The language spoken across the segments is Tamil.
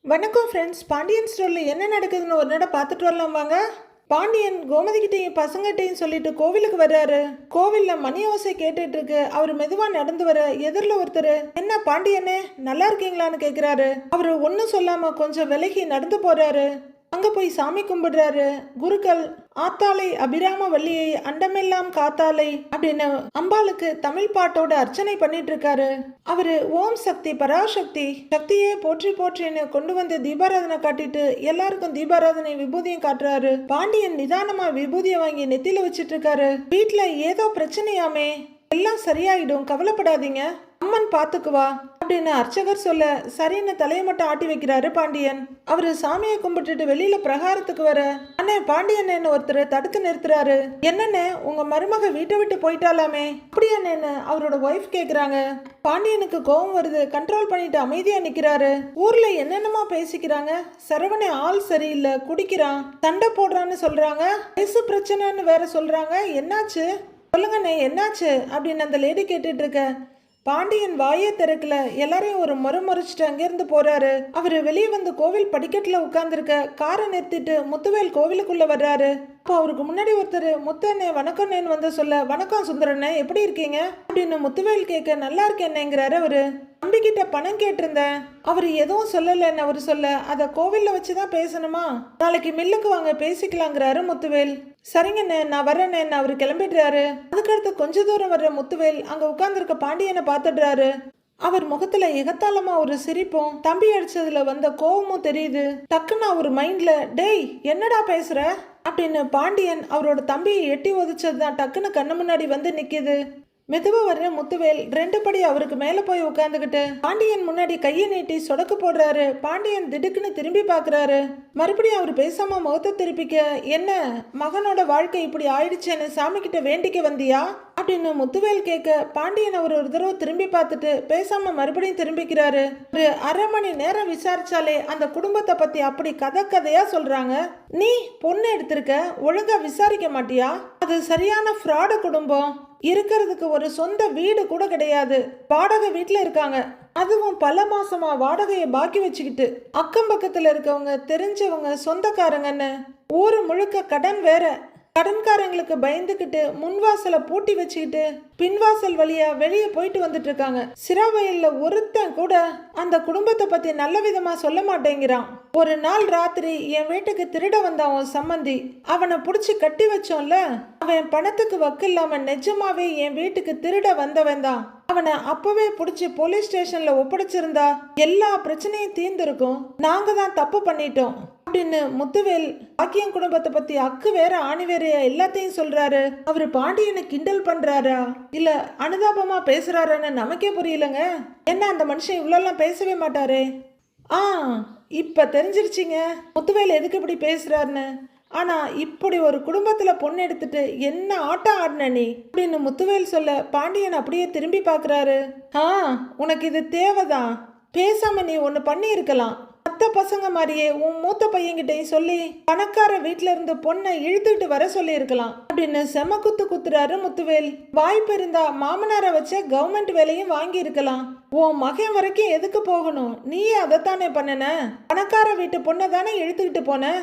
வணக்கம் ஃப்ரெண்ட்ஸ். பாண்டியன் ஸ்டோரில் என்ன நடக்குதுன்னு ஒரு நட பார்த்துட்டு வரலாம் வாங்க. பாண்டியன் கோமதிக்கிட்டையும் பசங்கிட்டையும் சொல்லிட்டு கோவிலுக்கு வர்றாரு. கோவிலில் மணி ஓசை கேட்டுட்டு இருக்கு. அவர் மெதுவாக நடந்து வர எதிரில் ஒருத்தர், என்ன பாண்டியனே நல்லா இருக்கீங்களான்னு கேட்குறாரு. அவர் ஒன்றும் சொல்லாமல் கொஞ்சம் விலகி நடந்து போறாரு. அங்க போய் சாமி கும்பிடுறாரு. குருக்கள் ஆத்தாளை அபிராம வள்ளியை அண்டமெல்லாம் காத்தாளை அப்படின்னு அம்பாளுக்கு தமிழ் பாட்டோட அர்ச்சனை பண்ணிட்டு இருக்காரு. அவரு ஓம் சக்தி பராசக்தி சக்தியே போற்றி போற்றின்னு கொண்டு வந்து தீபாராதனை காட்டிட்டு எல்லாருக்கும் தீபாராதனை விபூதியும் காட்டுறாரு. பாண்டியன் நிதானமா விபூதியை வாங்கி நெத்தில வச்சிட்டு இருக்காரு. வீட்டுல ஏதோ பிரச்சனையாமே, எல்லாம் சரியாயிடும், கவலைப்படாதீங்க, அம்மன் பாத்துக்குவா அப்படின்னு அர்ச்சகர் சொல்ல சரின்னு தலையை மட்டும் ஆட்டி வைக்கிறாரு பாண்டியன். அவரு சாமியை கும்பிட்டுட்டு வெளியில பிரகாரத்துக்கு வர அண்ணே பாண்டியன் ஒருத்தர் தடுத்து நிறுத்துறாரு. என்னன்னு உங்க மருமக வீட்டை விட்டு போயிட்டாலாமே, அப்படியானேன்னு அவரோட ஒய்ஃப் கேக்குறாங்க. பாண்டியனுக்கு கோபம் வருது. கண்ட்ரோல் பண்ணிட்டு அமைதியா நிக்கிறாரு. ஊர்ல என்னென்னமா பேசிக்கிறாங்க. சரவணே ஆள் சரியில்லை, குடிக்கிறான், சண்டை போடுறான்னு சொல்றாங்க, வயசு பிரச்சனைன்னு வேற சொல்றாங்க. என்னாச்சு சொல்லுங்கண்ணே, என்னாச்சு அப்படின்னு அந்த லேடி கேட்டுட்டு இருக்க. பாண்டியன் வாயே திறக்கல. எல்லாரையும் ஒரு முறைச்சிட்டு அங்கிருந்து போறாரு. அவரு வெளியே வந்து கோவில் படிக்கட்டுல உட்கார்ந்துருக்க காரை நிறுத்திட்டு முத்துவேல் கோவிலுக்குள்ள வர்றாரு. அப்போ அவருக்கு முன்னாடி ஒருத்தர் முத்தண்ணே வணக்கம்னேன்னு வந்து சொல்ல, வணக்கம் சுந்தரண்ணே, எப்படி இருக்கீங்க அப்படின்னு முத்துவேல் கேட்க, நல்லா இருக்கேன்னுங்கிறாரு. அவரு தம்பிக்கிட்ட பணம் கேட்டிருந்தேன், அவர் எதுவும் சொல்லலைன்னு அவர் சொல்ல, அதை கோவில்ல வச்சுதான் பேசணுமா, நாளைக்கு மில்லுக்கு வாங்க பேசிக்கலாங்கிறாரு முத்துவேல். சரிங்கண்ணே நான் வரேன்னு அவரு கிளம்பிடுறாரு. அதுக்கடுத்து கொஞ்ச தூரம் வர்ற முத்துவேல் அங்க உட்கார்ந்துருக்க பாண்டியனை பார்த்துடுறாரு. அவர் முகத்துல எகத்தாளமா ஒரு சிரிப்பும் தம்பி அடிச்சதுல வந்த கோவமும் தெரியுது. டக்குன்னு அவர் மைண்ட்ல, டேய் என்னடா பேசுற அப்படின்னு பாண்டியன் அவரோட தம்பியை எட்டி உதைச்சதுதான் டக்குன்னு கண்ணு முன்னாடி வந்து நிக்குது. மெதுவா வர்ற முத்துவேல் 2 படி அவருக்கு மேல போய் உட்கார்ந்துகிட்டு பாண்டியன் முன்னாடி கையை நீட்டி சொடக்கு போடுறாரு. பாண்டியன் திடுக்குன்னு திரும்பி பாக்குறாரு. மறுபடியும் அவர் பேசாம முகத்தை திருப்பிக்க, என்ன மகனோட வாழ்க்கை இப்படி ஆயிடுச்சேன்னு சாமி கிட்ட வேண்டிக்க வந்தியா அப்படின்னு முத்துவேல் கேட்க, பாண்டியன் அவர் ஒரு தடவை திரும்பி பார்த்துட்டு பேசாம மறுபடியும் திரும்பிக்கிறாரு. ஒரு அரை மணி நேரம் விசாரிச்சாலே அந்த குடும்பத்தை பத்தி அப்படி கதையா சொல்றாங்க. நீ பொண்ணு எடுத்திருக்க, ஒழுங்கா விசாரிக்க மாட்டியா? அது சரியான ஃப்ராடு குடும்பம். இருக்கிறதுக்கு ஒரு சொந்த வீடு கூட கிடையாது, வாடகை வீட்டுல இருக்காங்க. அதுவும் பல மாசமா வாடகையை பாக்கி வச்சுக்கிட்டு அக்கம் பக்கத்துல இருக்கவங்க தெரிஞ்சவங்க சொந்தக்காரங்கன்னு ஊரு முழுக்க கடன் வேற. கடன்காரங்களுக்கு பயந்துக்கிட்டு முன்வாசலை பூட்டி வச்சுக்கிட்டு பின்வாசல் வழியா வெளியே போயிட்டு வந்துட்டு இருக்காங்க. சிராவயல்ல ஒருத்தன் கூட அந்த குடும்பத்தை பத்தி நல்ல விதமா சொல்ல மாட்டேங்கிறான். ஒரு நாள் ராத்திரி என் வீட்டுக்கு திருட வந்தான் உன் சம்மந்தி. அவனை புடிச்சு கட்டி வச்சோம்ல, அவன் பணத்துக்கு வக்கில்லாம நிஜமாவே என் வீட்டுக்கு திருட வந்தவன் தான். அவனை அப்பவே புடிச்சு போலீஸ் ஸ்டேஷன்ல ஒப்படைச்சிருந்தா எல்லா பிரச்சனையும் தீர்ந்திருக்கும். நாங்க தான் தப்பு பண்ணிட்டோம் அப்படின்னு முத்துவேல் பாக்கியம் குடும்பத்தை பத்தி அக்கு வேற ஆணி வேறையா எல்லாத்தையும் சொல்றாரு. அவரு பாண்டியனை கிண்டல் பண்றாரா இல்ல அனுதாபமா பேசுறாரான்னு நமக்கே புரியலங்க. என்ன அந்த மனுஷன் இவ்வளோலாம் பேசவே மாட்டாரே. இப்ப தெரிஞ்சிருச்சிங்க முத்துவேல் எதுக்கு இப்படி பேசுறாருன்னு. ஆனா இப்படி ஒரு குடும்பத்துல பொண்ணு எடுத்துட்டு என்ன ஆட்டம் ஆடின நீ அப்படின்னு முத்துவேல் சொல்ல, பாண்டியன் அப்படியே திரும்பி பாக்குறாரு. உனக்கு இது தேவைதான், பேசாம நீ ஒன்னு பண்ணி இருக்கலாம். மற்ற பசங்க மாதிரியே உன் மூத்த பையன்கிட்டையும் சொல்லி பணக்கார வீட்டுல இருந்து பொண்ணை இழுத்துக்கிட்டு வர சொல்லி இருக்கலாம் அப்படின்னு செம குத்துறாரு முத்துவேல். வாய்ப்பு இருந்தா மாமனாரை வச்ச கவர்மெண்ட் வேலையும் வாங்கி இருக்கலாம். உன் மகன் வரைக்கும் எதுக்கு போகணும், நீயே அதைத்தானே பண்ணன, பணக்கார வீட்டு பொண்ணை தானே இழுத்துக்கிட்டு போன.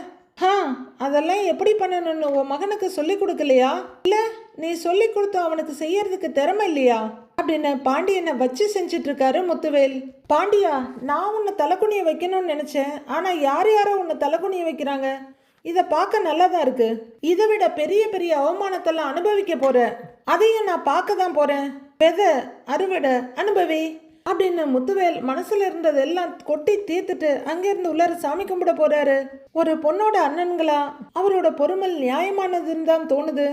அதெல்லாம் எப்படி பண்ணணும்னு உன் மகனுக்கு சொல்லி கொடுக்கலையா, இல்ல நீ சொல்லி கொடுத்த அவனுக்கு செய்யறதுக்கு திறமை இல்லையா அப்படின்னு பாண்டியனை வச்சு செஞ்சிட்டு இருக்காரு முத்துவேல். பாண்டியா, நான் உன்னை தலைக்குனிய வைக்கணும்னு நினைச்சேன், ஆனா யாரோ உன்னை தலைக்குனிய வைக்கிறாங்க. இதை பார்க்க நல்லாதான் இருக்கு. இதை விட பெரிய பெரிய அவமானத்தெல்லாம் அனுபவிக்க போற, அதையும் நான் பார்க்க தான் போறேன். வெதை அறுவடை அனுபவி அப்படின்னு முத்துவேல் மனசுல இருந்ததெல்லாம் கொட்டி தீர்த்துட்டு அங்கிருந்து உள்ளார சாமி கும்பிட போறாரு. ஒரு பொண்ணோட அண்ணன்களா அவரோட பொறுமல் நியாயமானதுன்னு தான் தோணுது.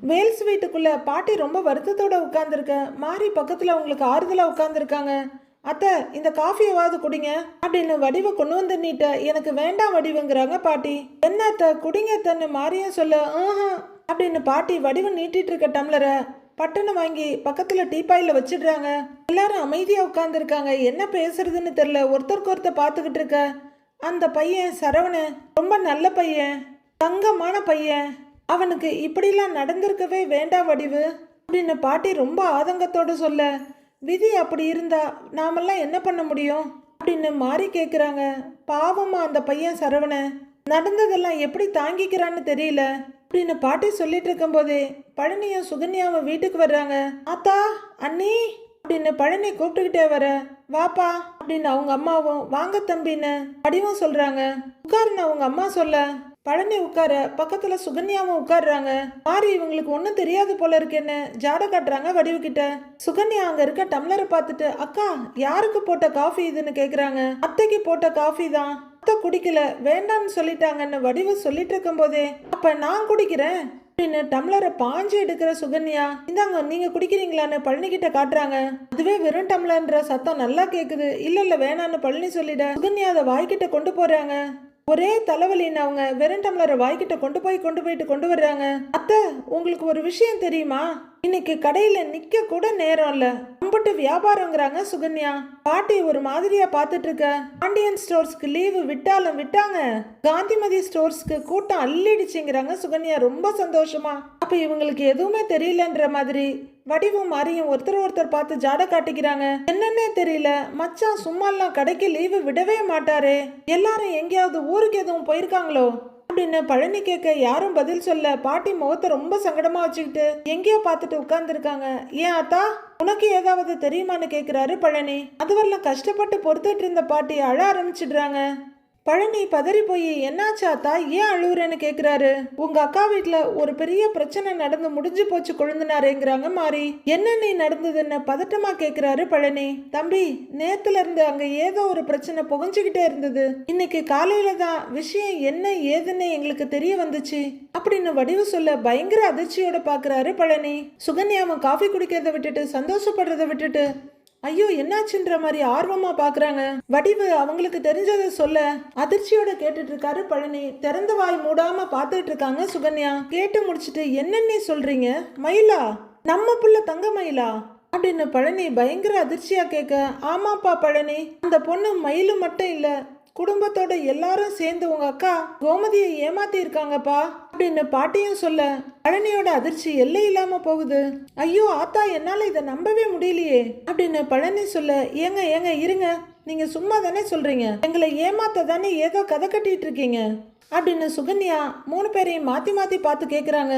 வேல்ஸ் வீட்டுக்குள்ள பாட்டி ரொம்ப வருத்தத்தோட உட்கார்ந்துருக்க. மாறி பக்கத்துல அவங்களுக்கு ஆறுதலா உட்கார்ந்துருக்காங்க. அத்தை இந்த காஃபியவாது குடிங்க அப்படின்னு வடிவை கொண்டு வந்து நீட்ட, எனக்கு வேண்டாம் வடிவுங்கிறாங்க பாட்டி. என்ன அத்தை குடிங்க தன்னு மாறியும் சொல்ல, அப்படின்னு பாட்டி வடிவை நீட்டிட்டு இருக்க டம்ளரை பட்டுன்னு வாங்கி பக்கத்துல டீப்பாயில வச்சிடுறாங்க. எல்லாரும் அமைதியா உட்கார்ந்துருக்காங்க. என்ன பேசுறதுன்னு தெரியல. ஒருத்தருக்கு ஒருத்தர் பார்த்துக்கிட்டு இருக்க. அந்த பையன் சரவணன் ரொம்ப நல்ல பையன், தங்கமான பையன், அவனுக்கு இப்படிலாம் நடந்திருக்கவே வேண்டாம் வடிவு அப்படின்னு பாட்டி ரொம்ப ஆதங்கத்தோடு சொல்ல, விதி அப்படி இருந்தா நாமெல்லாம் என்ன பண்ண முடியும் அப்படின்னு மாறி கேக்குறாங்க. பாவமா அந்த பையன் சரவண, நடந்ததெல்லாம் எப்படி தாங்கிக்கிறான்னு தெரியல அப்படின்னு பாட்டி சொல்லிட்டு இருக்கும்போதே பழனியும் சுகன்யாவும் வீட்டுக்கு வர்றாங்க. ஆத்தா, அண்ணி அப்படின்னு பழனி கூப்பிட்டுக்கிட்டே வர, வாப்பா அப்படின்னு அவங்க அம்மாவும் வாங்க தம்பின்னு வடிவும் சொல்றாங்க. உட்காருன்னு அவங்க அம்மா சொல்ல பழனி உட்கார பக்கத்துல சுகன்யாவும் உட்காடுறாங்க. மாறி இவங்களுக்கு ஒன்றும் தெரியாது போல இருக்குன்னு ஜாட காட்டுறாங்க வடிவு கிட்ட. சுகன்யா அங்க இருக்க டம்ளரை பார்த்துட்டு, அக்கா யாருக்கு போட்ட காஃபி இதுன்னு கேக்குறாங்க. அத்தைக்கு போட்ட காஃபி தான், அத்தை குடிக்கல வேண்டாம்னு சொல்லிட்டாங்கன்னு வடிவு சொல்லிட்டு இருக்கும் போதே, அப்ப நான் குடிக்கிறேன் அப்படின்னு டம்ளரை பாஞ்சு எடுக்கிற சுகன்யா, இந்தாங்க நீங்க குடிக்கிறீங்களான்னு பழனி கிட்ட காட்டுறாங்க. அதுவே வெறும் டம்ளர்ன்ற சத்தம் நல்லா கேக்குது. இல்ல வேணான்னு பழனி சொல்லிட சுகன்யா அதை வாய்க்கிட்ட கொண்டு போறாங்க. ஒரே தலைவலின்னு அவங்க வெறும் டம்ளரை வாய்க்கிட்ட கொண்டு போயிட்டு கொண்டு வர்றாங்க. அத்தை, உங்களுக்கு ஒரு விஷயம் தெரியுமா? இன்னைக்கு கடையில நிக்க கூட நேரம் இல்ல, அம்பட்டு வியாபாரங்கிறாங்க சுகன்யா. பாட்டி ஒரு மாதிரியா பாத்துட்டு இருக்க. பாண்டியன் ஸ்டோர்ஸ்க்கு லீவு விட்டாலும் விட்டாங்க, காந்திமதி ஸ்டோர்ஸ்க்கு கூட்டம் அள்ளிடுச்சுங்கிறாங்க சுகன்யா ரொம்ப சந்தோஷமா. அப்ப இவங்களுக்கு எதுவுமே தெரியலன்ற மாதிரி வடிவும் மாறியும் ஒருத்தர் பார்த்து ஜாட காட்டிக்கிறாங்க. என்னன்னே தெரியல, மச்சான் சும்மாலாம் கடைக்கு லீவு விடவே மாட்டாரே, எல்லாரும் எங்கேயாவது ஊருக்கு எதுவும் போயிருக்காங்களோ அப்படின்னு பழனி கேட்க யாரும் பதில் சொல்ல பாட்டி முகத்தை ரொம்ப சங்கடமா வச்சுக்கிட்டு எங்கேயோ பார்த்துட்டு உட்கார்ந்து இருக்காங்க. ஏன் ஆத்தா, உனக்கு ஏதாவது தெரியுமான்னு கேட்கிறாரு பழனி. அதுவரெல்லாம் கஷ்டப்பட்டு பொறுத்துட்டு இருந்த பாட்டி அழ ஆரம்பிச்சிடுறாங்க. பழனி பதறி போய், என்னாச்சாத்தா ஏன் அழுவுறேன்னு கேக்குறாரு. உங்க அக்கா வீட்டுல ஒரு பெரிய பிரச்சனை நடந்து முடிஞ்சு போச்சு கொழுந்துனாரேங்கிறாங்க மாறி. என்ன நீ நடந்ததுன்னு பதட்டமா கேக்குறாரு பழனி. தம்பி, நேத்துல இருந்து அங்க ஏதோ ஒரு பிரச்சனை புகஞ்சுக்கிட்டே இருந்தது. இன்னைக்கு காலையில தான் விஷயம் என்ன ஏதுன்னு எங்களுக்கு தெரிய வந்துச்சு அப்படின்னு வடிவு சொல்ல பயங்கர அதிர்ச்சியோட பாக்குறாரு பழனி. சுகன்யாவும் காஃபி குடிக்கிறத விட்டுட்டு சந்தோஷப்படுறத விட்டுட்டு ஐயோ என்னாச்சுன்ற மாதிரி ஆர்வமா பாக்குறாங்க. வடிவு அவங்களுக்கு தெரிஞ்சதை சொல்ல அதிர்ச்சியோட கேட்டுட்டு இருக்காரு பழனி. திறந்த வாய் மூடாம பாத்துட்டு இருக்காங்க சுகன்யா. கேட்டு முடிச்சிட்டு, என்னன்னு சொல்றீங்க? மயிலா? நம்ம புள்ள தங்க மயிலா அப்படின்னு பழனி பயங்கர அதிர்ச்சியா கேட்க, ஆமாப்பா பழனி, அந்த பொண்ணு மயிலு மட்டும் இல்ல, குடும்பத்தோட எல்லாரும் சேர்ந்து உங்க அக்கா கோமதியை ஏமாத்தி இருக்காங்கப்பா அப்படின்னு பாட்டியும் சொல்ல பழனியோட அதிர்ச்சி எல்லை இல்லாம போகுது. ஐயோ ஆத்தா, என்னால இதை நம்பவே முடியலையே அப்படின்னு பழனி சொல்ல, ஏங்க இருங்க, நீங்க சும்மா தானே சொல்றீங்க, எங்களை ஏமாத்த தானே ஏதோ கதை கட்டிட்டு இருக்கீங்க அப்படின்னு சுகன்யா 3 பேரையும் மாத்தி மாத்தி பார்த்து கேக்குறாங்க.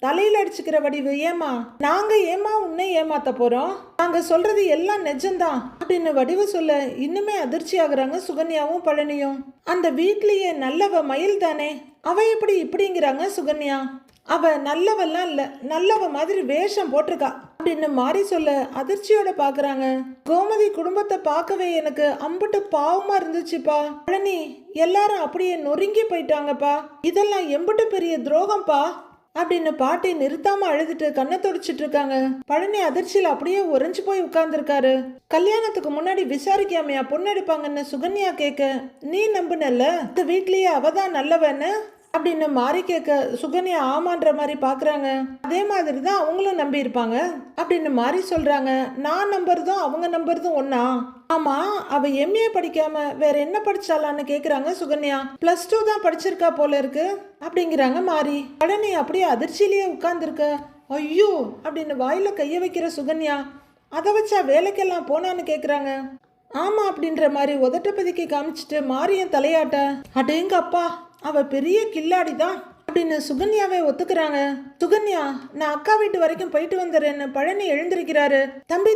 தலையில அடிச்சுக்கிற வடிவு, ஏமா நாங்க ஏமா உன்னை ஏமாத்த போறோம், நாங்க சொல்றது எல்லாம் நிஜம்தான் அப்படின்னு வடிவு சொல்ல இன்னுமே அதிர்ச்சி ஆகுறாங்க சுகன்யாவும் பழனியும். அந்த வீட்லயே நல்லவ மயில் தானே, அவ எப்படி இப்படிங்கிறாங்க சுகன்யா. அவ நல்லவெல்லாம் இல்ல, நல்லவ மாதிரி வேஷம் போட்டிருக்கா அப்படின்னு மாறி சொல்ல அதிர்ச்சியோட பாக்குறாங்க. கோமதி குடும்பத்தை பார்க்கவே எனக்கு அம்புட்டு பாவமா இருந்துச்சுப்பா பழனி, எல்லாரும் அப்படியே நொறுங்கி போயிட்டாங்கப்பா, இதெல்லாம் எம்புட்டு பெரிய துரோகம்ப்பா அப்படின்னு பாட்டி நிறுத்தாம அழுதுட்டு கண்ணை தொடச்சிட்டு இருக்காங்க. பழனி அதிர்ச்சியில அப்படியே உறைஞ்சு போய் உட்கார்ந்துருக்காரு. கல்யாணத்துக்கு முன்னாடி விசாரிக்காமையா பொண்ணு எடுப்பாங்கன்னு சுகன்யா கேட்க, நீ நம்புனல்ல இந்த வீட்லயே அவதான் நல்லவன்னு அப்படின்னு மாறி கேட்க சுகன்யா ஆமான்ற மாதிரி பாக்குறாங்க. அதே மாதிரி தான் அவங்களும் நம்பி இருப்பாங்க அப்படின்னு மாறி சொல்றாங்க. நான் நம்புறதும் அவங்க நம்புறதும் ஒன்னா? ஆமா, அவ எம்ஏ படிக்காம வேற என்ன படிச்சாலான்னு கேக்குறாங்க சுகன்யா. +2 தான் படிச்சிருக்கா போல இருக்கு அப்படிங்கிறாங்க மாறி. பழனி அப்படியே அதிர்ச்சியிலேயே உட்கார்ந்துருக்க. ஐயோ அப்படின்னு வாயில கைய வைக்கிற சுகன்யா, அதை வச்சா வேலைக்கெல்லாம் போனான்னு கேக்குறாங்க. ஆமா அப்படின்ற மாதிரி உதட்டப்பதிக்கு காமிச்சிட்டு மாறியும் தலையாட்ட, அடேங்க அப்பா, அவ பெரிய கில்லாடி தான் அப்படின்னு சுகன்யாவே ஒத்துக்கிறாங்க. சுகன்யா, நான் அக்கா வீட்டு வரைக்கும் போயிட்டு வந்துடுறேன்னு பழனி எழுந்திருக்கிறாரு. தம்பி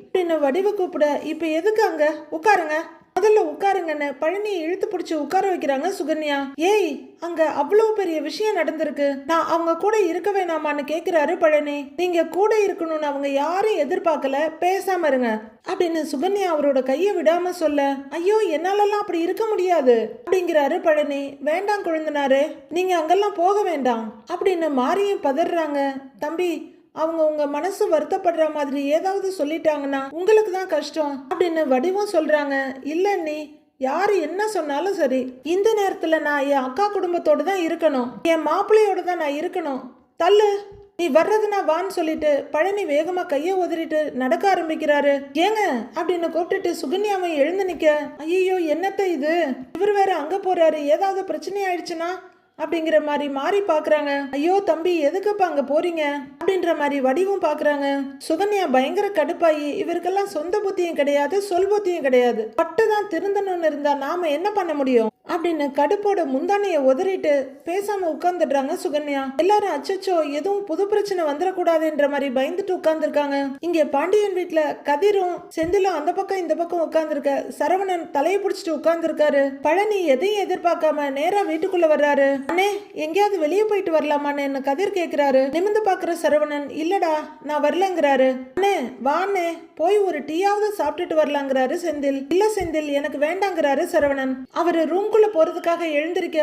அப்படின்னு வடிவு கூப்பிட, இப்ப எதுக்கு அங்க உட்காருங்க, முதல்ல உட்காருங்கன்னு பழனியை இழுத்து பிடிச்சி உட்கார வைக்கிறாங்க சுகன்யா. ஏய், அங்க அவ்வளவு பெரிய விஷயம் நடந்திருக்கு, நான் அவங்க கூட இருக்க வேணாமான்னு கேக்குறாரு பழனி. நீங்க கூட இருக்கணும்னு அவங்க யாரும் எதிர்பார்க்கல, பேசாம இருங்க அப்படின்னு சுகன்யா அவரோட கையை விடாம சொல்ல, ஐயோ என்னாலலாம் அப்படி இருக்க முடியாது அப்படிங்கிறாரு பழனி. வேண்டாம் கொழுந்தனாரே, நீங்க அங்கெல்லாம் போக வேண்டாம் அப்படின்னு மாறியும் பதறாங்க. தம்பி, அவங்க உங்க மனசு வருத்தப்படுற மாதிரி ஏதாவது சொல்லிட்டாங்கன்னா உங்களுக்கு தான் கஷ்டம் அப்படின்னு வடிவும் சொல்றாங்க. இல்ல நீ யாரு என்ன சொன்னாலும் சரி, இந்த நேரத்துல நான் என் அக்கா குடும்பத்தோடு தான் இருக்கணும், என் மாப்பிள்ளையோட தான் நான் இருக்கணும், தள்ளு, நீ வர்றதுனா வான்னு சொல்லிட்டு பழனி வேகமா கைய உதறிட்டு நடக்க ஆரம்பிக்கிறாரு. ஏங்க அப்படின்னு கூப்பிட்டுட்டு சுகன்யாவை எழுந்து நிக்க, ஐயோ என்னத்த இது, இவர் வேற அங்க போறாரு, ஏதாவது பிரச்சனை ஆயிடுச்சுன்னா அப்படிங்கிற மாதிரி மாறி பாக்குறாங்க. ஐயோ தம்பி எதுக்குப்பா அங்க போறீங்க அப்படின்ற மாதிரி வடிவும் பாக்குறாங்க. சுகன்யா பயங்கர கடுப்பாயி இவருக்கெல்லாம் சொந்த புத்தியும் கிடையாது சொல் புத்தியும் கிடையாது, பட்டுதான் திருந்தணும்னு இருந்தா நாம என்ன பண்ண முடியும் அப்படின்னு கடுப்போட முந்தானைய உதறிட்டு பேசாம உட்கார்ந்துடுறாங்க சுகன்யா. எல்லாரும் அச்சச்சோ எதுவும் புது பிரச்சனை வந்துடக்கூடாதுன்ற மாதிரி பயந்துட்டு உட்கார்ந்துருக்காங்க. இங்க பாண்டியன் வீட்டுல கதிரும் செந்திலும் அந்த பக்கம் இந்த பக்கம் உட்கார்ந்துருக்க. சரவணன் தலையை பிடிச்சிட்டு உட்கார்ந்துருக்காரு. பழனி எதையும் எதிர்பார்க்காம நேரா வீட்டுக்குள்ள வர்றாரு. அண்ணே எங்கேயாவது வெளியே போயிட்டு வரலாமான்னு என்ன கதிர் கேக்குறாரு. நிமிந்து பாக்குற சரவணன் இல்லடா நான் வரலங்கிறாரு. அண்ணே வாண்ணே போய் ஒரு டீயாவது சாப்பிட்டுட்டு வரலாங்கிறாரு செந்தில். இல்ல செந்தில் எனக்கு வேண்டாங்கிறாரு சரவணன். அவரு ரூம்குள்ள போறதுக்காக எழுந்திருக்க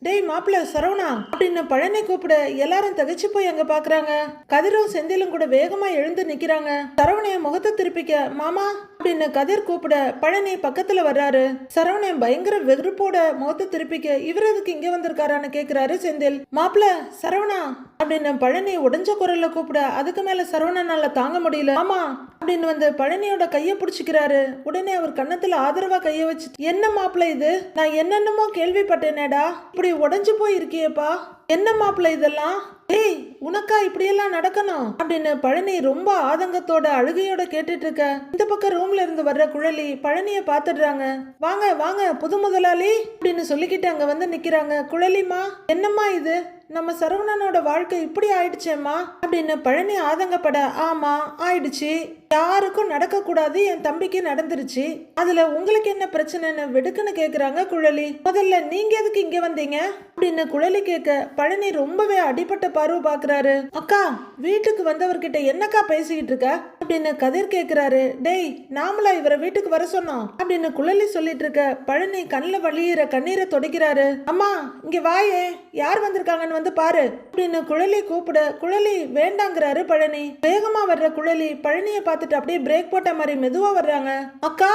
டேய் மாப்பிள்ள சரவணா அப்படின்னு பழனி கூப்பிட எல்லாரும் தகச்சு போய் அங்க பாக்குறாங்க. கதிரும் செந்திலும் கூட வேகமா எழுந்து நிக்கிறாங்க. சரவணைய முகத்தை திருப்பிக்க மாமா அப்படின்னு கதிர் கூப்பிட பழனி பக்கத்துல வர்றாரு. சரவணன் பயங்கர வெறுப்போட முகத்தை திருப்பிக்க இவர் எதுக்கு இங்க வந்திருக்காரான்னு கேக்குறாரு செந்தில். மாப்பிள்ள சரவணா அப்படின்னு பழனி உடஞ்ச குரல்ல கூப்பிட அதுக்கு மேல சரவணனால தாங்க முடியல. ஆமா அப்படின்னு வந்து பழனியோட கைய பிடிச்சிக்கிறாரு. உடனே அவர் கன்னத்துல ஆதரவா கைய வச்சு என்ன மாப்பிள்ள இது, நான் என்னென்னமோ கேள்விப்பட்டேனேடா, இப்படி உடைஞ்சு போய் இருக்கியேப்பா, என்ன மாப்பிள்ள இதெல்லாம், ஏய் உனக்கா இப்படியெல்லாம் நடக்கணும் அப்படின்னு பழனி ரொம்ப ஆதங்கத்தோட அழுகையோட கேட்டுட்டு இருக்க. இந்த பக்கம் ரூம்ல இருந்து வர்ற குழலி பழனிய பாத்துடுறாங்க. வாங்க வாங்க புது முதலாளி அப்படின்னு சொல்லிக்கிட்டு அங்க வந்து நிக்கிறாங்க. குழலிமா என்னம்மா இது, நம்ம சரவணனோட வாழ்க்கை இப்படி ஆயிடுச்சேம்மா அப்படின்னு பழனி ஆதங்கப்பட. ஆமா ஆயிடுச்சு, யாருக்கும் நடக்க கூடாது, என் தம்பிக்கு நடந்துருச்சு, அதுல உங்களுக்கு என்ன பிரச்சனைன்னு வெடுக்குன்னு கேக்குறாங்க குழலி. முதல்ல நீங்க எதுக்கு இங்க வந்தீங்க அப்படின்னு குழலி கேட்க பழனி ரொம்பவே அடிபட்ட பார்வை பாக்குறாரு. அக்கா வீட்டுக்கு வந்தவர்கிட்ட என்னக்கா பேசிக்கிட்டு இருக்க அப்படின்னு கதிர் கேக்குறாரு. டேய் நாமளா இவரை வீட்டுக்கு வர சொன்னோம் அப்படின்னு குழலி சொல்லிட்டு இருக்க. பழனி கண்ணில் வழியிற கண்ணீரை துடைக்கிறாரு. அம்மா இங்க வாயே, யார் வந்திருக்காங்கன்னு வந்து பாரு அப்படின்னு குழலி கூப்பிட குழலி வேண்டாங்கிறாரு பழனி. வேகமா வர்ற குழலி பழனியை பார்த்துட்டு அப்படியே பிரேக் போட்ட மாதிரி மெதுவா வர்றாங்க. அக்கா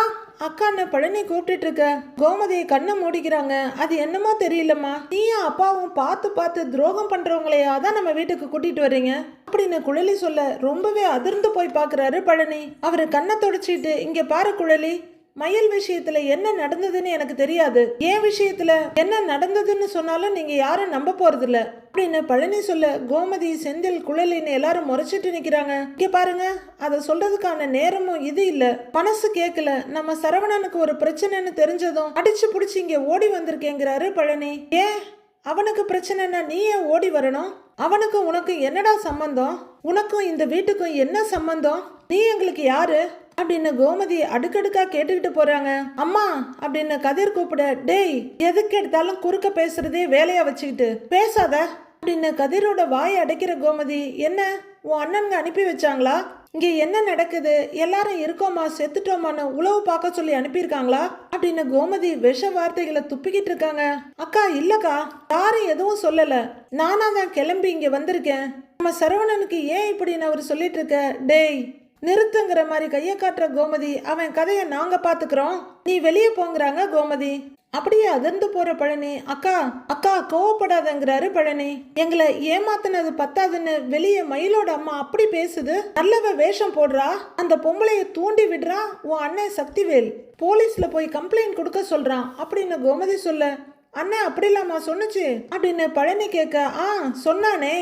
அக்கான்னு பழனி கூப்பிட்டு இருக்க. கோமதியை கண்ணை மூடிக்கிறாங்க. அது என்னமோ தெரியலம்மா, நீயும் அப்பாவும் பார்த்து பார்த்து துரோகம் பண்றவங்களையா தான் நம்ம வீட்டுக்கு கூட்டிட்டு வர்றீங்க அப்படின்னு குழலி சொல்ல ரொம்பவே அதிர்ந்து போய் பாக்குறாரு பழனி. அவரு கண்ணை தொடச்சிட்டு இங்க பாரு குழலி, மயில் விஷயத்துல என்ன நடந்ததுன்னு எனக்கு தெரியாது, என் விஷயத்துல என்ன நடந்ததுன்னு சொன்னாலும் நீங்க யாரும் நம்ப போறது இல்ல அப்படின்னு பழனி சொல்ல கோமதி செந்தில் குழலின்னு எல்லாரும் முறைச்சிட்டு நிக்கிறாங்க. இங்க பாருங்க, அதை சொல்றதுக்கான நேரமும் இது இல்ல, மனசு கேட்கல, நம்ம சரவணனுக்கு ஒரு பிரச்சனைன்னு தெரிஞ்சதும் அடிச்சு புடிச்சு இங்க ஓடி வந்திருக்கேங்கிறாரு பழனி. ஏன் அவனுக்கு பிரச்சனைனா நீ ஏன் ஓடி வரணும், அவனுக்கு உனக்கு என்னடா சம்பந்தம், உனக்கும் இந்த வீட்டுக்கும் என்ன சம்பந்தம், நீ எங்களுக்கு யாரு அப்படின்னு கோமதி அடுக்கடுக்கா கேட்டுக்கிட்டு போறாங்க. அம்மா அப்படின்னு கதிர் கூப்பிட. டேய் எதுக்கு எடுத்தாலும் குறுக்க பேசுறதே வேலையா வச்சுக்கிட்டு பேசாத அப்படின்னு கதிரோட வாயை அடைக்கிற கோமதி. என்ன உன் அண்ணனுங்க அனுப்பி வச்சாங்களா, இங்க என்ன நடக்குது, எல்லாரும் இருக்கோமா செத்துட்டோமான்னு உளவு பார்க்க சொல்லி அனுப்பியிருக்காங்களா அப்படின்னு கோமதி விஷ வார்த்தைகளை துப்பிக்கிட்டு இருக்காங்க. அக்கா இல்லக்கா யாரும் எதுவும் சொல்லல, நானா தான் கிளம்பி இங்க வந்திருக்கேன், நம்ம சரவணனுக்கு ஏன் இப்படின்னு அவர் சொல்லிட்டு இருக்க. டேய் நிறுத்துங்கிற மாதிரி கையை காட்டுற கோமதி. அவன் கதையை நாங்க பாத்துக்கிறோம், நீ வெளியே போங்கிறாங்க கோமதி. அப்படியே அதிர்ந்து போற பழனி. அக்கா அக்கா கோவப்படாதங்கிறாரு பழனி. எங்களை ஏமாத்தினது பத்தாதுன்னு வெளியே மயிலோட அம்மா அப்படி பேசுது, நல்லவ வேஷம் போடுறா, அந்த பொம்பளைய தூண்டி விடுறா, உன் அண்ணன் சக்திவேல் போலீஸ்ல போய் கம்ப்ளைண்ட் கொடுக்க சொல்றான் அப்படின்னு கோமதி சொல்ல. அண்ணன் அப்படிலாமா சொன்னுச்சு அப்படின்னு பழனி கேட்க. சொன்னானே,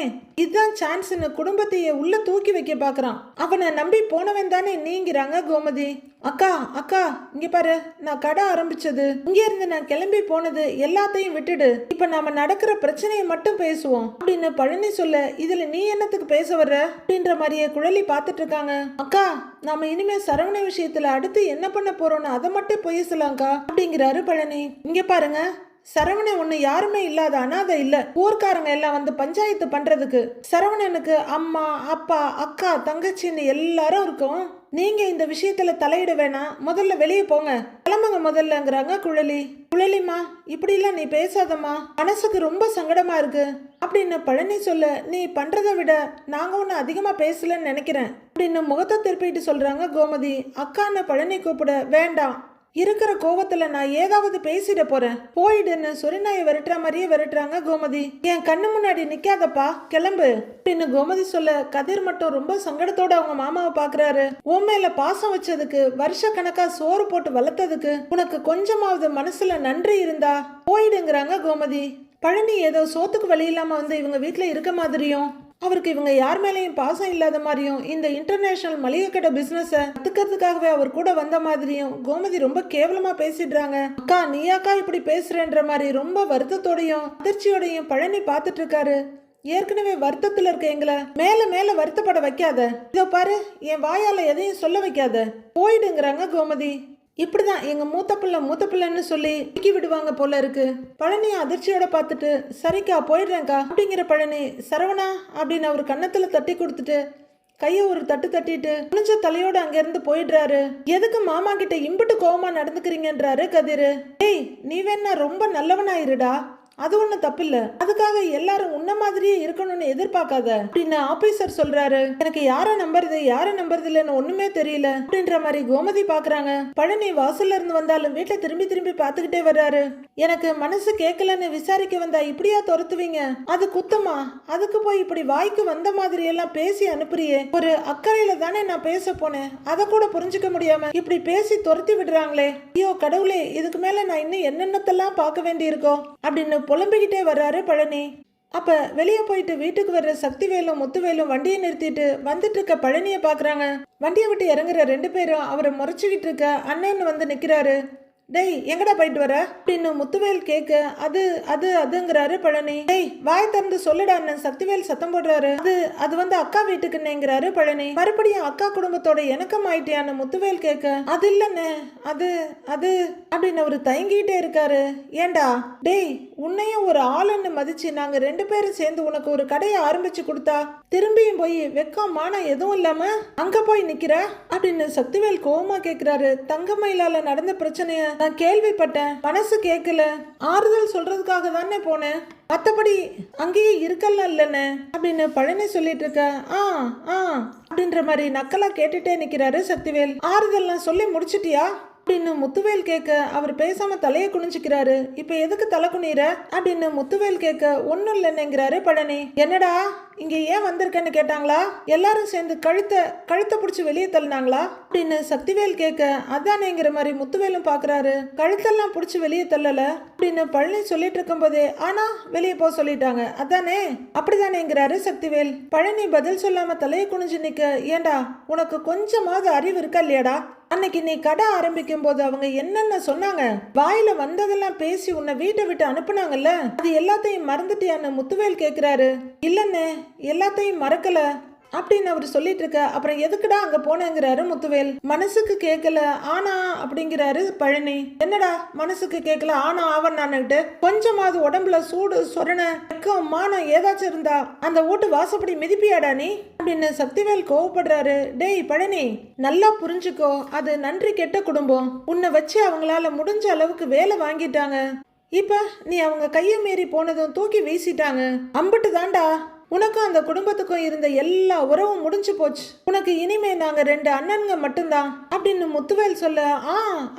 இதுதான் சான்ஸ்னு குடும்பத்தையே உள்ள தூக்கி வைக்க பாக்குறான், அவனை நம்பி போனவன் தானே நீங்கிறாங்க கோமதி. அக்கா அக்கா இங்க பாரு, நான் கடை ஆரம்பிச்சது, இங்க இருந்து நான் கிளம்பி போனது எல்லாத்தையும் விட்டுடு, இப்ப நாம நடக்கிற பிரச்சனையை மட்டும் பேசுவோம் அப்படின்னு பழனி சொல்ல. இதுல நீ என்னத்துக்கு பேச வர்ற அப்படின்ற மாதிரியே குழலி பாத்துட்டு இருக்காங்க. அக்கா நாம இனிமே சரவண விஷயத்துல அடுத்து என்ன பண்ண போறோம்னு அதை மட்டும் பேசலாம்க்கா அப்படிங்கிறாரு பழனி. இங்க பாருங்க, சரவணன் ஒண்ணு யாருமே இல்லாத அனாதை இல்ல, ஊர்க்காரங்க எல்லாம் வந்து பஞ்சாயத்து பண்றதுக்கு சரவணனுக்கு அம்மா அப்பா அக்கா தங்கச்சின்னு எல்லாரும் இருக்கும், நீங்க இந்த விஷயத்துல தலையிட வேணாம், முதல்ல வெளியே போங்க, கிளம்புங்க முதல்லங்கிறாங்க குழலி. குழலிமா இப்படி எல்லாம் நீ பேசாதம்மா, மனசுக்கு ரொம்ப சங்கடமா இருக்கு அப்படின்னு பழனி சொல்ல. நீ பண்றதை விட நாங்க ஒண்ணு அதிகமா பேசலன்னு நினைக்கிறேன் அப்படின்னு முகத்தை திருப்பிட்டு சொல்றாங்க கோமதி. அக்கான்னு பழனி கூப்பிட. வேண்டாம், இருக்கிற கோவத்துல நான் ஏதாவது பேசிட போறேன், போயிடுன்னு சொரிநாயை விரட்டுற மாதிரியே விரட்டுறாங்க கோமதி. என் கண்ணு முன்னாடி நிக்காதப்பா, கிளம்பு அப்படின்னு கோமதி சொல்ல. கதிர் மட்டும் ரொம்ப சங்கடத்தோட அவங்க மாமாவை பாக்குறாரு. உன் மேல பாசம் வச்சதுக்கு, வருஷ கணக்கா சோறு போட்டு வளர்த்ததுக்கு உனக்கு கொஞ்சமாவது மனசுல நன்றி இருந்தா போயிடுங்கிறாங்க கோமதி. பழனி ஏதோ சோத்துக்கு வழி இல்லாம வந்து இவங்க வீட்டுல இருக்க மாதிரியும், அவருக்கு இவங்க யார் மேலேயும் பாசம் இல்லாத மாதிரியும், இந்த இன்டர்நேஷனல் மளிகை கடை பிசினஸ கத்துக்கிறதுக்காகவே அவர் கூட வந்த மாதிரியும் கோமதி ரொம்ப கேவலமா பேசிடுறாங்க. அக்கா நீயாக்கா இப்படி பேசுறேன்ற மாதிரி ரொம்ப வருத்தத்தோடையும் அதிர்ச்சியோடையும் பழனி பார்த்துட்டு இருக்காரு. ஏற்கனவே வருத்தத்துல இருக்க எங்களை மேல மேல வருத்தப்பட வைக்காத, இதோ பாரு என் வாயால எதையும் சொல்ல வைக்காத, போயிடுங்கிறாங்க கோமதி. இப்படிதான் எங்க மூத்த பிள்ளைன்னு சொல்லி தூக்கி விடுவாங்க போல இருக்கு. பழனி அதிர்ச்சியோட பார்த்துட்டு சரிக்கா போயிடுறேன்க்கா அப்படிங்கிற பழனி சரவணா அப்படின்னு அவர் கன்னத்துல தட்டி கொடுத்துட்டு கையை ஒரு தட்டு தட்டிட்டு குனிஞ்ச தலையோட அங்கிருந்து போயிடுறாரு. எதுக்கு மாமா கிட்ட இம்புட்டு கோவமா நடந்துக்கிறீங்கன்றாரு கதிர். ஏய் நீ வேணா ரொம்ப நல்லவனாயிருடா, அது ஒண்ணும் தப்பில்ல, அதுக்காக எல்லாரும் உன்ன மாதிரியே இருக்கணும்னு எதிர்பார்க்காத அப்படின்னு ஆபீசர் சொல்றாரு. எனக்கு யாரை நம்புறது இல்லைன்னு ஒண்ணுமே தெரியல அப்படின்ற மாதிரி கோமதி பாக்குறாங்க. பழனி வாசல்ல இருந்து வந்தாலும் வீட்டுல திரும்பி திரும்பி பாத்துக்கிட்டே வர்றாரு. எனக்கு மனசு கேட்கலன்னு விசாரிக்க வந்தா இப்படியா துரத்துவீங்க? அது குத்தமா? அதுக்கு போய் இப்படி வாய்க்கு வந்த மாதிரி எல்லாம் பேசி அனுப்புறியே. ஒரு அக்கறையில தானே நான் பேச போனேன், அதை கூட புரிஞ்சுக்க முடியாம இப்படி பேசி துரத்தி விடுறாங்களே. ஐயோ கடவுளே, இதுக்கு மேல நான் இன்னும் என்னென்னத்தெல்லாம் பார்க்க வேண்டி இருக்கோம் அப்படின்னு புலம்பிக்கிட்டே வர்றாரு பழனி. அப்ப வெளியே போயிட்டு வீட்டுக்கு வர்ற சக்திவேலும் முத்துவேலும் வண்டியை நிறுத்திட்டு வந்துட்டு இருக்க பழனியை பாக்குறாங்க. வண்டியை விட்டு இறங்குற ரெண்டு பேரும் அவரை முறைச்சுக்கிட்டு இருக்க அண்ணன்னு வந்து நிக்கிறாரு. டேய் எங்கடா போயிட்டு வர அப்படின்னு முத்துவேல் கேட்க அதுங்கிறாரு பழனி. டேய் வாய் திறந்து சொல்லுடா அண்ணன் சக்திவேல் சத்தம் போடுறாரு. அது வந்து அக்கா வீட்டுக்குன்னேங்கிறாரு பழனி. மறுபடியும் அக்கா குடும்பத்தோட இணக்கம் ஆயிட்டியான்னு முத்துவேல் கேட்க அது இல்லன்னு அது அப்படின்னு அவரு தயங்கிட்டே இருக்காரு. ஏண்டா டேய், உன்னையும் ஒரு ஆளுன்னு மதிச்சு நாங்க ரெண்டு பேரும் சேர்ந்து உனக்கு ஒரு கடையை ஆரம்பிச்சு கொடுத்தா திரும்பியும் போய் வெக்கம் மானம் எதுவும் இல்லாம அங்க போய் நிக்கிற அப்படின்னு சக்திவேல் கோவமா கேக்குறாரு. தங்கமயிலால நடந்த பிரச்சனைய நான் கேள்விப்பட்டேன், மனசு கேட்கல, ஆறுதல் சொல்றதுக்காக தானே போனேன், மத்தபடி அங்கேயே இருக்கல இல்லன்னு அப்படின்னு பழனி சொல்லிட்டு இருக்க. அப்படின்ற மாதிரி நக்கலா கேட்டுட்டே நிக்கிறாரு சக்திவேல். ஆறுதல்லாம் சொல்லி முடிச்சிட்டியா அப்படின்னு முத்துவேல் கேட்க அவர் பேசாம தலையை குனிஞ்சுக்கிறாரு. இப்ப எதுக்கு தலை குனிற அப்படின்னு முத்துவேல் கேட்க ஒன்னும் இல்லைன்னுங்கிறாரு பழனி. என்னடா இங்க ஏன் வந்திருக்கேன்னு கேட்டாங்களா? எல்லாரும் சேர்ந்து கழுத்தை பிடிச்சி வெளியே தள்ளினாங்களா அப்படின்னு சக்திவேல் கேட்க அதானேங்கிற மாதிரி முத்துவேலும் பாக்குறாரு. கழுத்தெல்லாம் பிடிச்சி வெளியே தள்ளல அப்படின்னு பழனி சொல்லிட்டு இருக்கும் போதே ஆனா வெளியே போக சொல்லிட்டாங்க அதானே, அப்படிதானேங்கிறாரு சக்திவேல். பழனி பதில் சொல்லாம தலையை குனிஞ்சு நிக்க. ஏண்டா உனக்கு கொஞ்சமாவது அறிவு இருக்கா இல்லையாடா? அன்னைக்கு நீ கடை ஆரம்பிக்கும் போது அவங்க என்னென்ன சொன்னாங்க, வாயில வந்ததெல்லாம் பேசி உன்னை வீட்டை விட்டு அனுப்புனாங்கல்ல, அது எல்லாத்தையும் மறந்துட்டியான்னு முத்துவேல் கேக்குறாரு. இல்லன்னு எல்லாத்தையும் மறக்கல அப்படின்னு அவர் சொல்லிட்டு இருக்க. அப்புறம் எதுக்குடா அங்க போனேங்கிறாரு முத்துவேல். மனசுக்கு கேட்கல ஆனா அப்படிங்கிறாரு பழனி. என்னடா மனசுக்கு கேட்கல ஆனா ஆவன்னான்னுட்டு கொஞ்சமாவது உடம்புல சூடு சொரண வெக்கம் மானம் ஏதாச்சும் இருந்தா அந்த வீட்டு வாசப்படி மிதிப்பியாடா நீ அப்படின்னு சக்திவேல் கோவப்படுறாரு. டேய் பழனி, நல்லா புரிஞ்சுக்கோ, அது நன்றி கெட்ட குடும்பம். உன்னை வச்சு அவங்களால முடிஞ்ச அளவுக்கு வேலை வாங்கிட்டாங்க. இப்ப நீ அவங்க கையை மீறி போனதும் தூக்கி வீசிட்டாங்க. அம்பிட்டு தாண்டா உனக்கும் அந்த குடும்பத்துக்கும் இருந்த எல்லா உறவும் முடிஞ்சு போச்சு. உனக்கு இனிமே நாங்க ரெண்டு அண்ணன்ங்க மட்டும்தான் அப்படின்னு முத்துவேல் சொல்ல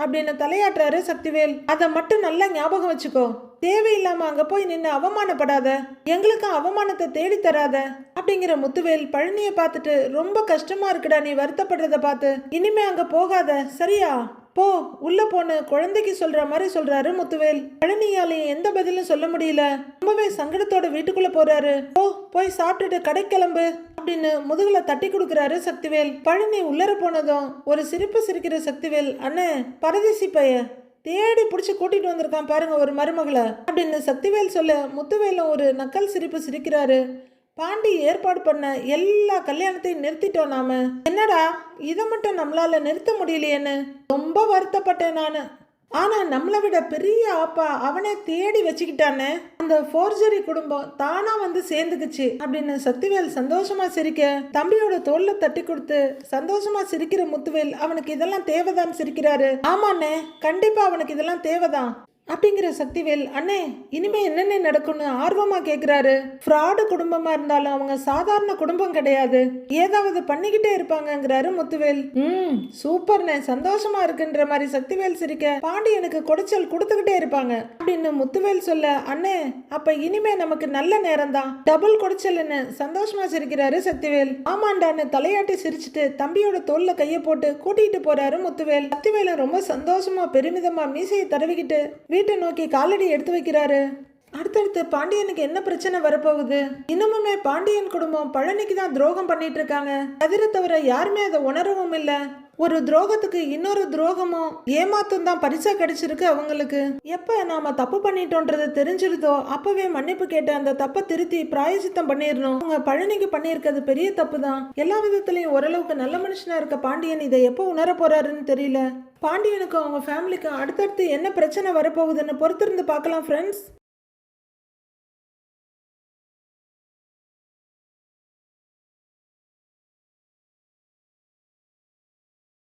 அப்படின்னு தலையாட்டுறாரு சக்திவேல். அதை மட்டும் நல்லா ஞாபகம் வச்சுக்கோ, தேவையில்லாம அங்க போய் நின்று அவமானப்படாத, எங்களுக்கும் அவமானத்தை தேடி தராத அப்படிங்கிற முத்துவேல் பழனிய பார்த்துட்டு ரொம்ப கஷ்டமா இருக்குடா நீ வருத்தப்படுறத பார்த்து, இனிமே அங்க போகாத சரியா, போ உள்ள போன குழந்தைக்கு சொல்ற மாதிரி சொல்றாரு முத்துவேல். பழனியாலையும் எந்த பதிலும் சொல்ல முடியல, ரொம்பவே சங்கடத்தோட வீட்டுக்குள்ள போறாரு. போய் சாப்பிட்டுட்டு கடை கிளம்பு அப்படின்னு முதுகுல தட்டி கொடுக்கறாரு சக்திவேல். பழனி உள்ளர போனதும் ஒரு சிரிப்பு சிரிக்கிற சக்திவேல், அண்ணே பரதேசி பைய தேடி பிடிச்சி கூட்டிட்டு வந்திருக்கான் பாருங்க ஒரு மருமகளை அப்படின்னு சக்திவேல் சொல்ல முத்துவேலும் ஒரு நக்கல் சிரிப்பு சிரிக்கிறாரு. பாண்டி ஏற்பாடு பண்ண எல்லா கல்யாணத்தையும் நிறுத்திட்டோம் நாம, என்னடா இதை மட்டும் நம்மளால நிறுத்த முடியலையேன்னு ரொம்ப வருத்தப்பட்டேன் நானு. ஆனா நம்மளை விட பெரிய ஆப்பா அவனே தேடி வச்சுக்கிட்டானே, அந்த ஃபோர்ஜரி குடும்பம் தானா வந்து சேர்ந்துக்குச்சு அப்படின்னு சக்திவேல் சந்தோஷமா சிரிக்க தம்பியோட தோல்ல தட்டி கொடுத்து சந்தோஷமா சிரிக்கிற முத்துவேல் அவனுக்கு இதெல்லாம் தேவைதான் சிரிக்கிறாரு. ஆமாண்ணே கண்டிப்பா அவனுக்கு இதெல்லாம் தேவைதான் அப்படிங்கிற சக்திவேல். அண்ணே இனிமே என்னென்ன நடக்கும்னு ஆர்வமா கேக்குறாரு. ஃப்ராடு குடும்பமா இருந்தாலும் அவங்க சாதாரண குடும்பம் கிடையாது, ஏதாவது பண்ணிக்கிட்டே இருப்பாங்கங்கிறாரு முத்துவேல். சூப்பர்ண்ணே சந்தோஷமா இருக்குன்ற மாதிரி சக்திவேல் சிரிக்க பாண்டியனுக்கு கொடைச்சல் கொடுத்துக்கிட்டே இருப்பாங்க அப்படின்னு முத்துவேல் சொல்ல. அண்ணே அப்ப இனிமே நமக்கு நல்ல நேரம் தான், டபுள் கொடைச்சல்னு சந்தோஷமா சிரிக்கிறாரு சக்திவேல். ஆமாண்டான்னு தலையாட்டி சிரிச்சுட்டு தம்பியோட தோல்ல கைய போட்டு கூட்டிட்டு போறாரு முத்துவேல். சக்திவேல ரொம்ப சந்தோஷமா பெருமிதமா மீசையை தடவிக்கிட்டு வீட்டை நோக்கி காலடி எடுத்து வைக்கிறாரு. அடுத்தடுத்து பாண்டியனுக்கு என்ன பிரச்சனை வரப்போகுது? இன்னமுமே பாண்டியன் குடும்பம் பழனிக்கு தான் துரோகம் பண்ணிட்டு இருக்காங்க. அதிர தவிர யாருமே அதை உணரவும் இல்ல. ஒரு துரோகத்துக்கு இன்னொரு துரோகமும் ஏமாத்தும் தான் பரிசா கிடைச்சிருக்கு அவங்களுக்கு. எப்ப நாம தப்பு பண்ணிட்டோன்றது தெரிஞ்சிருதோ அப்பவே மன்னிப்பு கேட்டு அந்த தப்பை திருத்தி பிராயசித்தம் பண்ணிடணும். அவங்க பழனிக்கு பண்ணியிருக்கிறது பெரிய தப்பு தான். எல்லா விதத்திலையும் ஓரளவுக்கு நல்ல மனுஷனா இருக்க பாண்டியன் இதை எப்போ உணர போறாருன்னு தெரியல. பாண்டியனுக்கும் அவங்க ஃபேமிலிக்கும் அடுத்தடுத்து என்ன பிரச்சனை வரப்போகுதுன்னு பொறுத்திருந்து பார்க்கலாம் ஃப்ரெண்ட்ஸ்.